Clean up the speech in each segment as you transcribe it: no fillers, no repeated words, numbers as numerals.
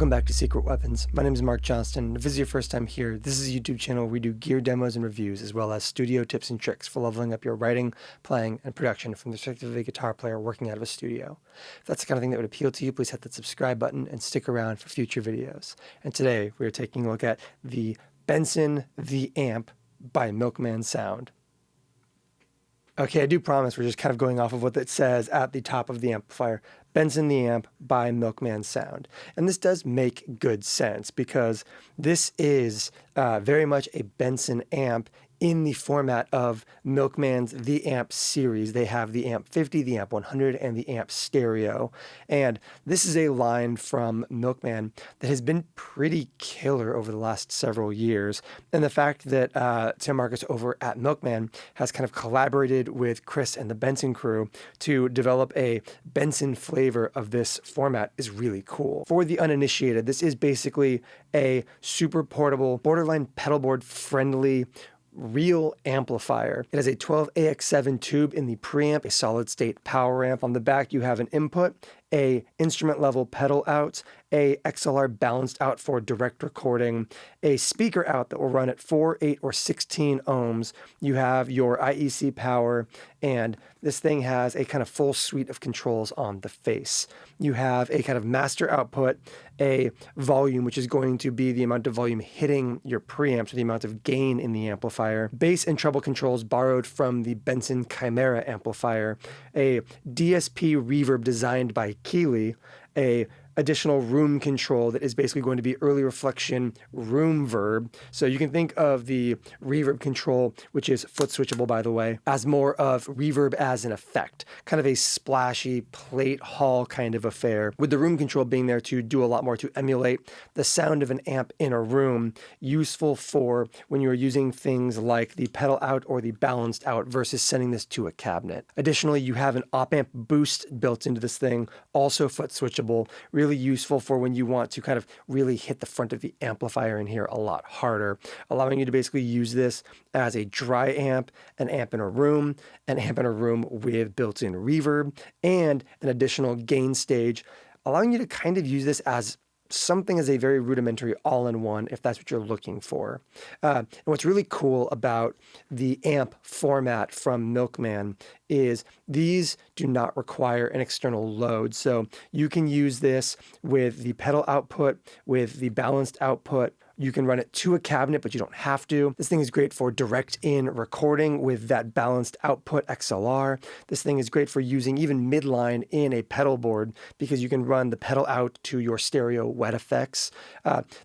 Welcome back to Secret Weapons. My name is Mark Johnston. If this is your first time here, this is a YouTube channel where we do gear demos and reviews, as well as studio tips and tricks for leveling up your writing, playing, and production from the perspective of a guitar player working out of a studio. If that's the kind of thing that would appeal to you, please hit that subscribe button and stick around for future videos. And today, we are taking a look at the Benson The Amp by Milkman Sound. Okay, I do promise we're just kind of going off of what it says at the top of the amplifier. Benson The Amp by Milkman Sound. And this does make good sense because this is very much a Benson amp in the format of Milkman's The Amp series. They have the Amp 50, the Amp 100, and the Amp Stereo. And this is a line from Milkman that has been pretty killer over the last several years. And the fact that Tim Marcus over at Milkman has kind of collaborated with Chris and the Benson crew to develop a Benson flavor of this format is really cool. For the uninitiated, this is basically a super portable, borderline pedalboard friendly real amplifier. It has a 12AX7 tube in the preamp, a solid state power amp. On the back you have an input, a instrument level pedal out, a XLR balanced out for direct recording, a speaker out that will run at 4, 8, or 16 ohms. You have your IEC power, and this thing has a kind of full suite of controls on the face. You have a kind of master output, a volume, which is going to be the amount of volume hitting your preamp, so the amount of gain in the amplifier, bass and treble controls borrowed from the Benson Chimera amplifier, a DSP reverb designed by Keeley, a additional room control that is basically going to be early reflection room verb. So you can think of the reverb control, which is foot switchable by the way, as more of reverb as an effect, kind of a splashy plate hall kind of affair, with the room control being there to do a lot more to emulate the sound of an amp in a room, useful for when you're using things like the pedal out or the balanced out versus sending this to a cabinet. Additionally, you have an op-amp boost built into this thing, also foot switchable, really useful for when you want to kind of really hit the front of the amplifier in here a lot harder, allowing you to basically use this as a dry amp, an amp in a room with built-in reverb, and an additional gain stage, allowing you to kind of use this as something as a very rudimentary all-in-one if that's what you're looking for. And what's really cool about the amp format from Milkman is these do not require an external load. So you can use this with the pedal output, with the balanced output. You can run it to a cabinet, but you don't have to. This thing is great for direct in recording with that balanced output XLR. This thing is great for using even midline in a pedal board because you can run the pedal out to your stereo wet effects.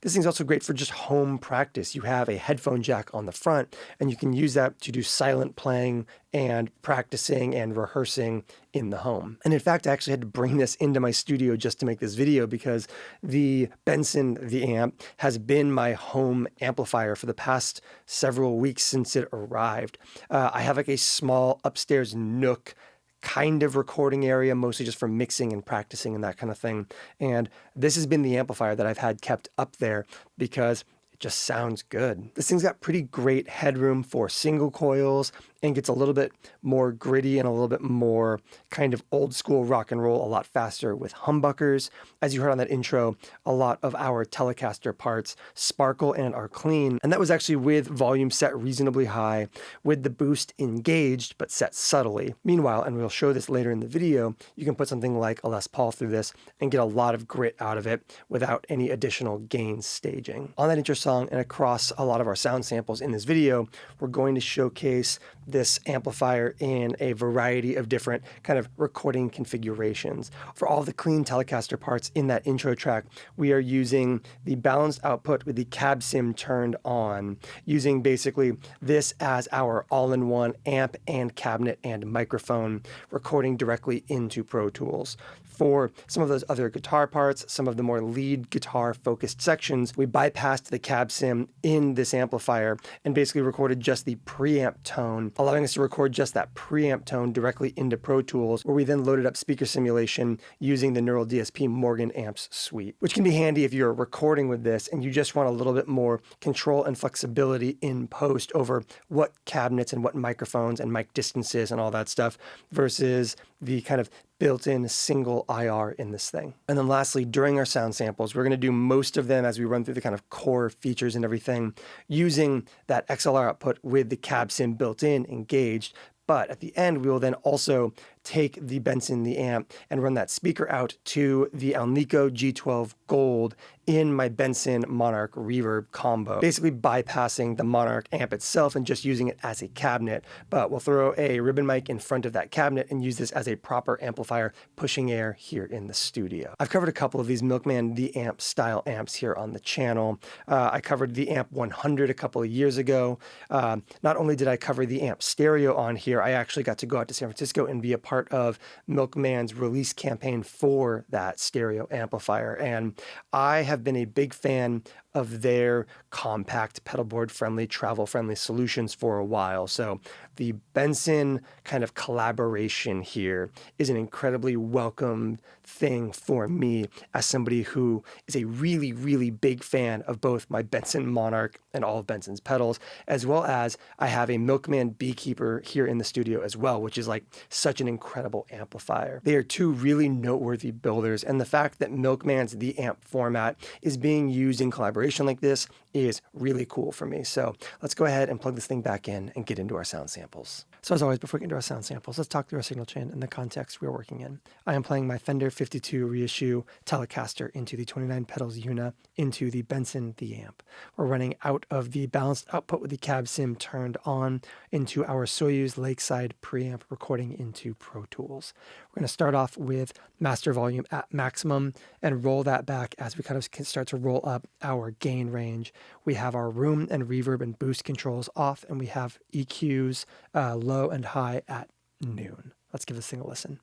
This thing's also great for just home practice. You have a headphone jack on the front and you can use that to do silent playing and practicing and rehearsing in the home. And in fact, I actually had to bring this into my studio just to make this video because the Benson The Amp has been my home amplifier for the past several weeks since it arrived. I have like a small upstairs nook kind of recording area, mostly just for mixing and practicing and that kind of thing. And this has been the amplifier that I've had kept up there because it just sounds good. This thing's got pretty great headroom for single coils and gets a little bit more gritty and a little bit more kind of old school rock and roll a lot faster with humbuckers. As you heard on that intro, a lot of our Telecaster parts sparkle and are clean. And that was actually with volume set reasonably high, with the boost engaged but set subtly. Meanwhile, and we'll show this later in the video, you can put something like a Les Paul through this and get a lot of grit out of it without any additional gain staging. On that intro song and across a lot of our sound samples in this video, we're going to showcase this amplifier in a variety of different kind of recording configurations. For all the clean Telecaster parts in that intro track, we are using the balanced output with the cab sim turned on, using basically this as our all-in-one amp and cabinet and microphone, recording directly into Pro Tools. For some of those other guitar parts, some of the more lead guitar focused sections, we bypassed the cab sim in this amplifier and basically recorded just the preamp tone, allowing us to record just that preamp tone directly into Pro Tools, where we then loaded up speaker simulation using the Neural DSP Morgan Amps suite, which can be handy if you're recording with this and you just want a little bit more control and flexibility in post over what cabinets and what microphones and mic distances and all that stuff versus the kind of built-in single IR in this thing. And then lastly, during our sound samples, we're going to do most of them as we run through the kind of core features and everything using that XLR output with the cab sim built in, engaged. But at the end, we will then also take the Benson, the amp, and run that speaker out to the Alnico G12 Gold in my Benson Monarch Reverb combo, basically bypassing the Monarch amp itself and just using it as a cabinet. But we'll throw a ribbon mic in front of that cabinet and use this as a proper amplifier, pushing air here in the studio. I've covered a couple of these Milkman the Amp style amps here on the channel. I covered the Amp 100 a couple of years ago. Not only did I cover the Amp Stereo on here, I actually got to go out to San Francisco and be a part of Milkman's release campaign for that stereo amplifier. And I have been a big fan of their compact, pedalboard friendly, travel friendly solutions for a while. So the Benson kind of collaboration here is an incredibly welcome thing for me as somebody who is a really, really big fan of both my Benson Monarch and all of Benson's pedals, as well as I have a Milkman Beekeeper here in the studio as well, which is like such an incredible amplifier. They are two really noteworthy builders, and the fact that Milkman's the amp format is being used in collaboration like this is really cool for me. So let's go ahead and plug this thing back in and get into our sound samples. So as always, before we get into our sound samples, let's talk through our signal chain and the context we're working in. I am playing my Fender 52 reissue Telecaster into the 29 pedals Una into the Benson the amp. We're running out of the balanced output with the cab sim turned on into our Soyuz Lakeside preamp recording into Pro Tools. We're going to start off with master volume at maximum and roll that back as we kind of start to roll up our gain range. We have our room and reverb and boost controls off, and we have EQs low and high at noon. Let's give this thing a listen.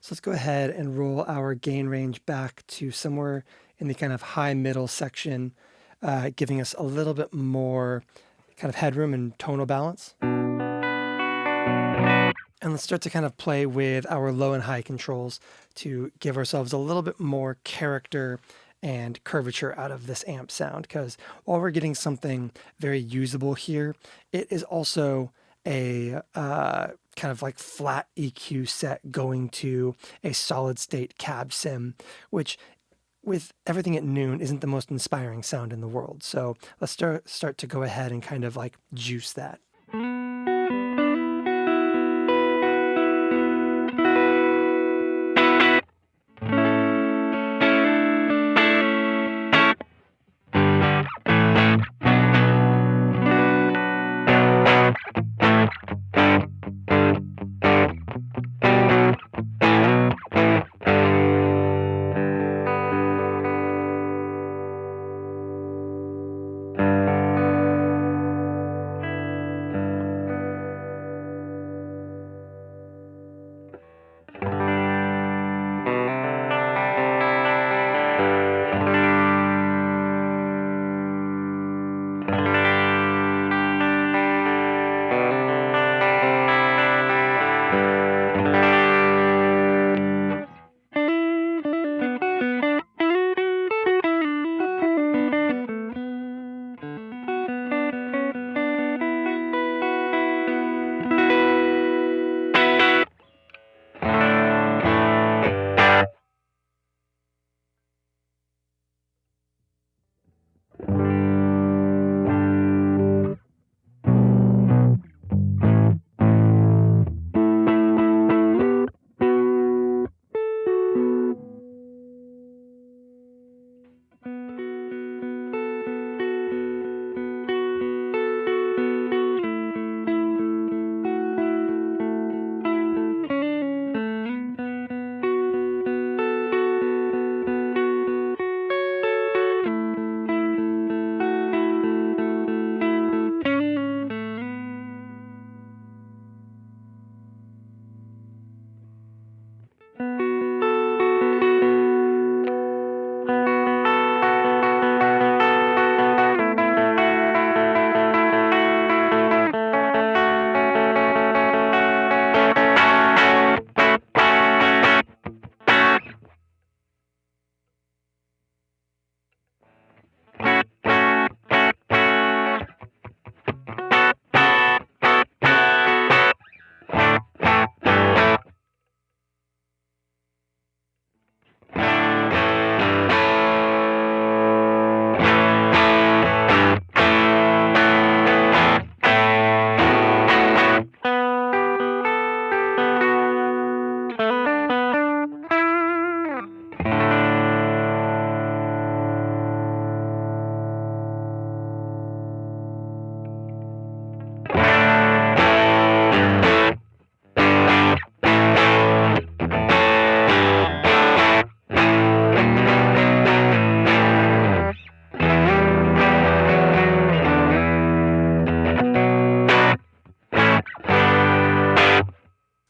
So let's go ahead and roll our gain range back to somewhere in the kind of high middle section, giving us a little bit more kind of headroom and tonal balance. And let's start to kind of play with our low and high controls to give ourselves a little bit more character and curvature out of this amp sound, because while we're getting something very usable here, it is also a kind of like flat EQ set going to a solid state cab sim, which with everything at noon isn't the most inspiring sound in the world. So let's start to go ahead and kind of like juice that.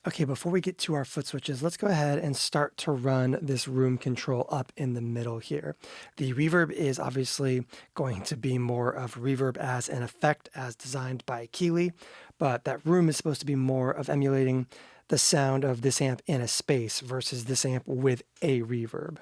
Okay, before we get to our foot switches, let's go ahead and start to run this room control up in the middle here. The reverb is obviously going to be more of reverb as an effect as designed by Keeley, but that room is supposed to be more of emulating the sound of this amp in a space versus this amp with a reverb.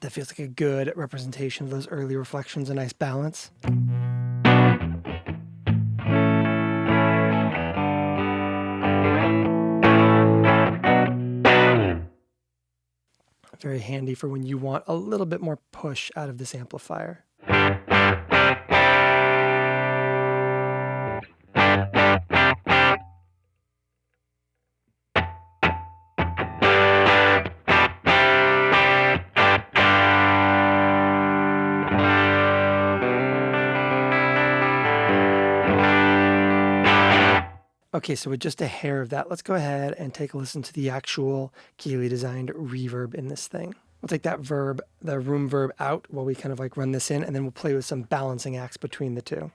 That feels like a good representation of those early reflections, a nice balance. Very handy for when you want a little bit more push out of this amplifier. Okay, so with just a hair of that, let's go ahead and take a listen to the actual Keeley designed reverb in this thing. We'll take that verb, the room verb out while we kind of like run this in, and then we'll play with some balancing acts between the two.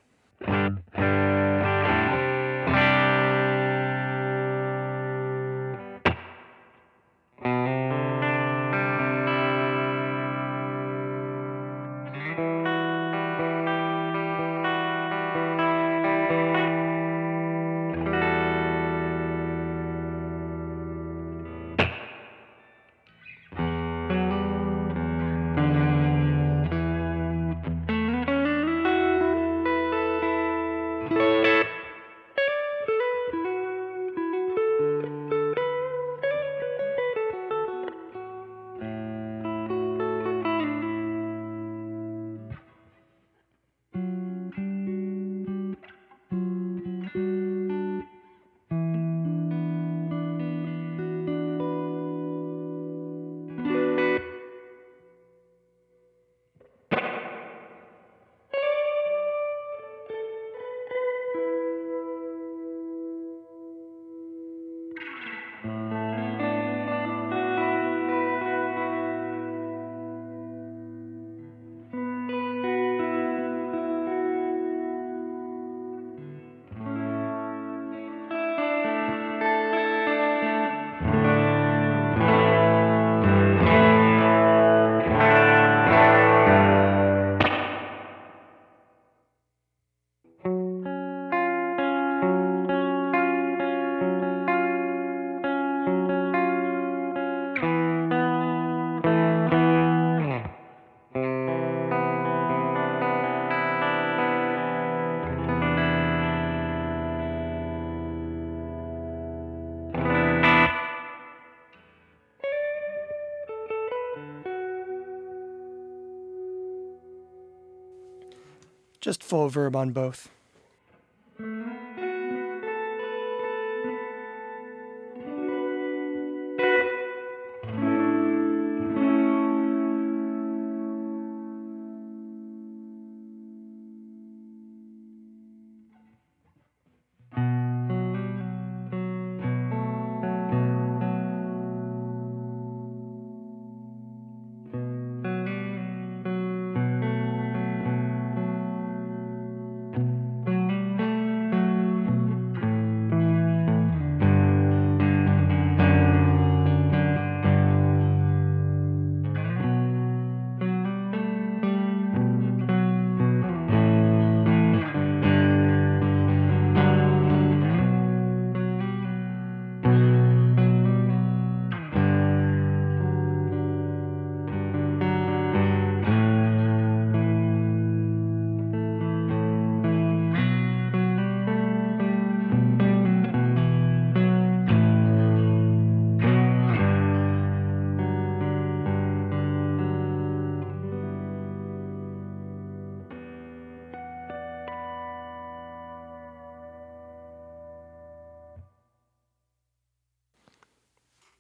Just full verb on both.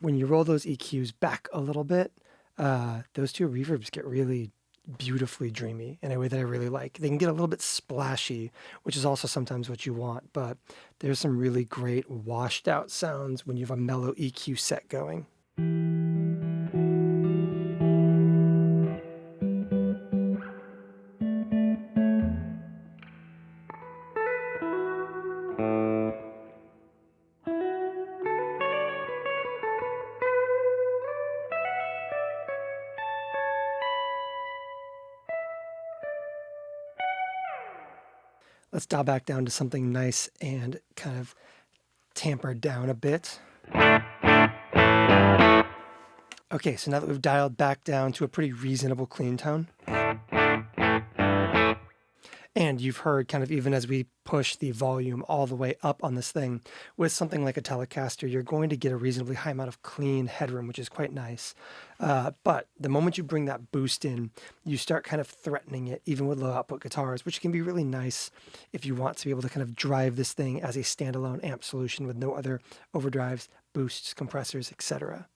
when you roll those EQs back a little bit, those two reverbs get really beautifully dreamy in a way that I really like. They can get a little bit splashy, which is also sometimes what you want, but there's some really great washed out sounds when you have a mellow EQ set going. Let's dial back down to something nice and kind of tampered down a bit. Okay, so now that we've dialed back down to a pretty reasonable clean tone, and you've heard kind of even as we push the volume all the way up on this thing, with something like a Telecaster, you're going to get a reasonably high amount of clean headroom, which is quite nice. But the moment you bring that boost in, you start kind of threatening it, even with low output guitars, which can be really nice if you want to be able to kind of drive this thing as a standalone amp solution with no other overdrives, boosts, compressors, etc.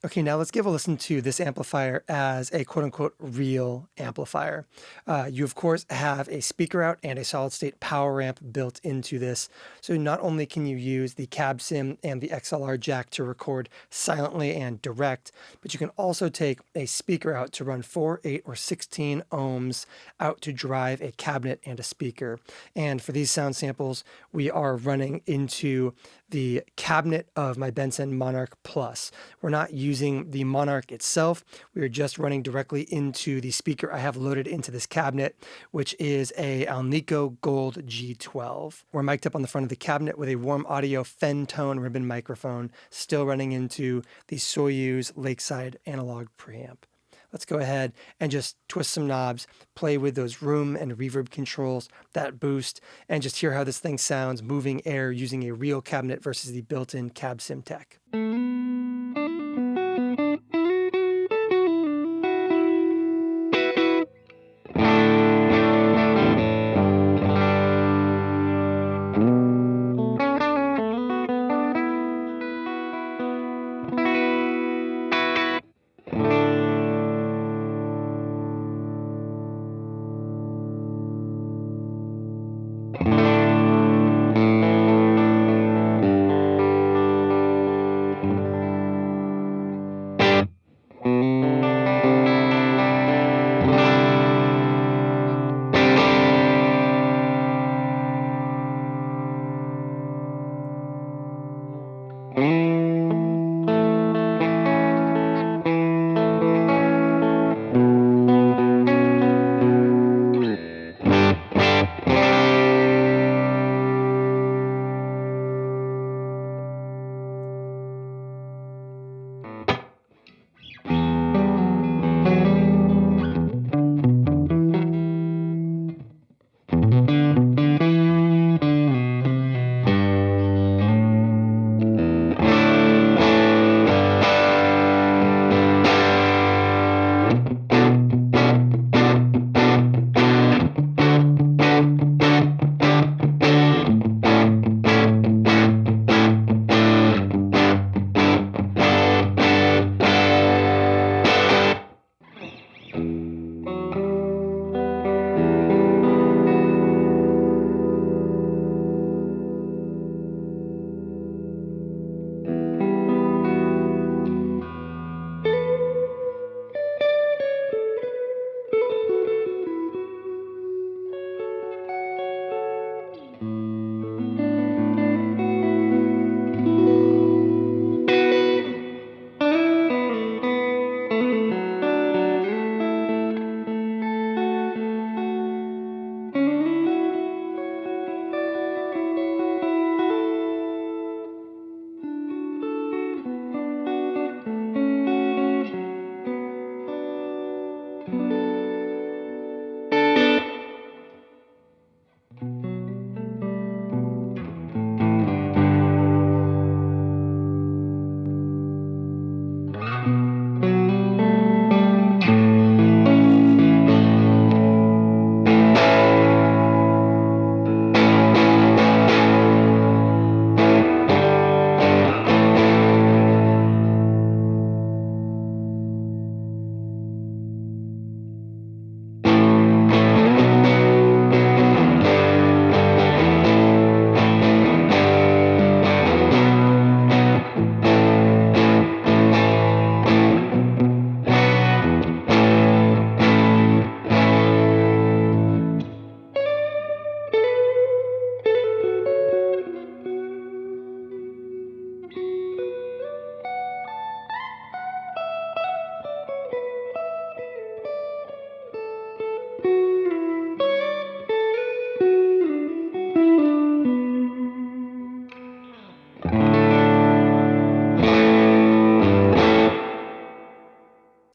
Okay, now let's give a listen to this amplifier as a quote-unquote real amplifier. You, of course, have a speaker out and a solid-state power amp built into this. So not only can you use the cab sim and the XLR jack to record silently and direct, but you can also take a speaker out to run 4, 8, or 16 ohms out to drive a cabinet and a speaker. And for these sound samples, we are running into the cabinet of my Benson Monarch Plus. We're not using the Monarch itself. We are just running directly into the speaker I have loaded into this cabinet, which is a Alnico Gold G12. We're mic'd up on the front of the cabinet with a Warm Audio Fentone ribbon microphone, still running into the Soyuz Lakeside analog preamp. Let's go ahead and just twist some knobs, play with those room and reverb controls, that boost, and just hear how this thing sounds moving air using a real cabinet versus the built-in Cab Simtech.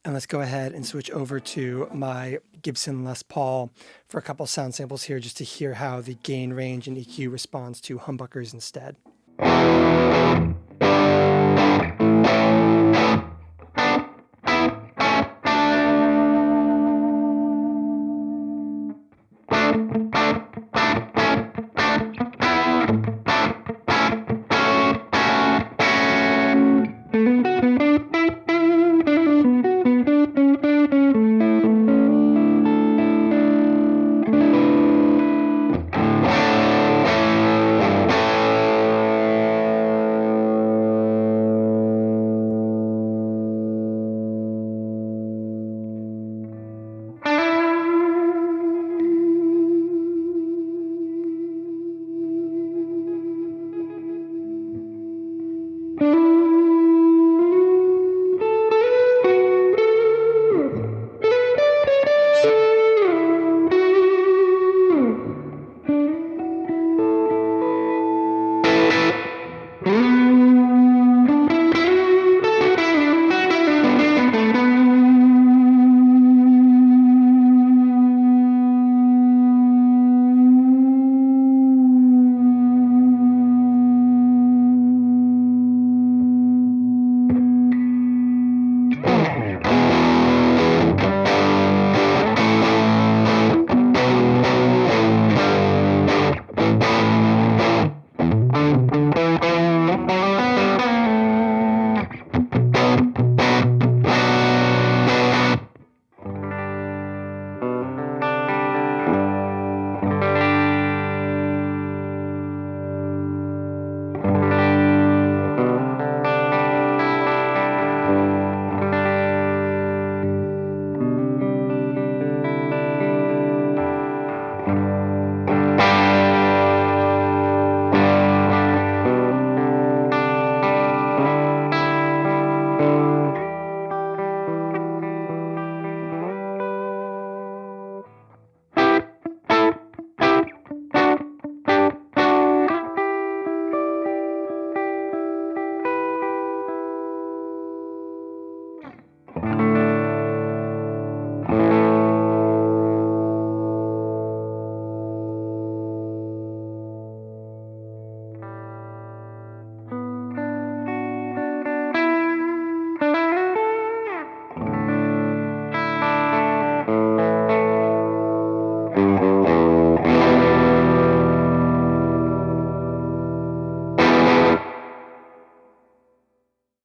And let's go ahead and switch over to my Gibson Les Paul for a couple sound samples here just to hear how the gain range and EQ responds to humbuckers instead.